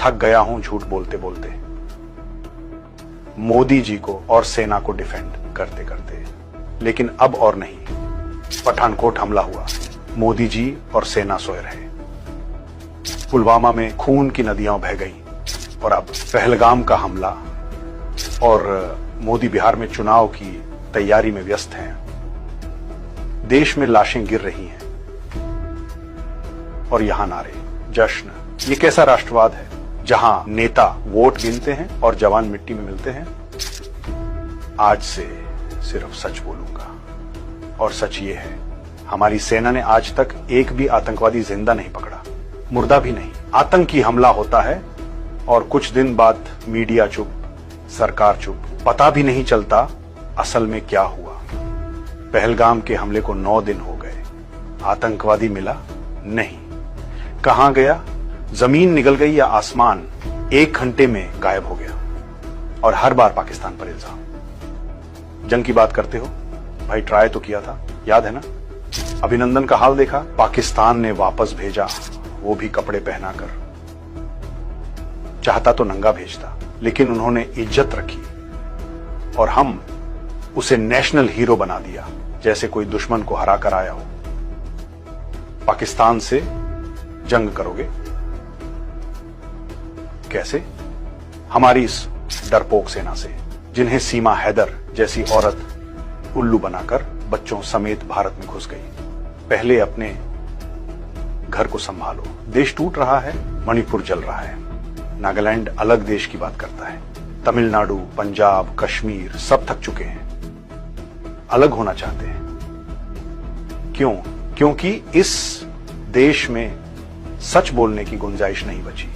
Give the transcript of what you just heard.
थक गया हूं झूठ बोलते बोलते, मोदी जी को और सेना को डिफेंड करते करते। लेकिन अब और नहीं, पठानकोट हमला हुआ, मोदी जी और सेना सोए रहे। पुलवामा में खून की नदियां बह गई और अब पहलगाम का हमला, और मोदी बिहार में चुनाव की तैयारी में व्यस्त हैं। देश में लाशें गिर रही हैं और यहां नारे, जश्न। ये कैसा राष्ट्रवाद है जहां नेता वोट गिनते हैं और जवान मिट्टी में मिलते हैं? आज से सिर्फ सच बोलूंगा, और सच ये है, हमारी सेना ने आज तक एक भी आतंकवादी जिंदा नहीं पकड़ा, मुर्दा भी नहीं। आतंकी हमला होता है और कुछ दिन बाद मीडिया चुप, सरकार चुप, पता भी नहीं चलता असल में क्या हुआ। पहलगाम के हमले को 9 दिन हो गए, आतंकवादी मिला नहीं। कहां गया? जमीन निगल गई या आसमान 1 घंटे में गायब हो गया। और हर बार पाकिस्तान पर इल्जाम। जंग की बात करते हो भाई, ट्राई तो किया था, याद है ना? अभिनंदन का हाल देखा, पाकिस्तान ने वापस भेजा, वो भी कपड़े पहनाकर। चाहता तो नंगा भेजता, लेकिन उन्होंने इज्जत रखी और हम उसे नेशनल हीरो बना दिया, जैसे कोई दुश्मन को हरा कर आया हो। पाकिस्तान से जंग करोगे? कैसे? हमारी इस डरपोक सेना से, जिन्हें सीमा हैदर जैसी औरत उल्लू बनाकर बच्चों समेत भारत में घुस गई। पहले अपने घर को संभालो। देश टूट रहा है, मणिपुर जल रहा है, नागालैंड अलग देश की बात करता है, तमिलनाडु, पंजाब, कश्मीर सब थक चुके हैं, अलग होना चाहते हैं। क्यों? क्योंकि इस देश में सच बोलने की गुंजाइश नहीं बची।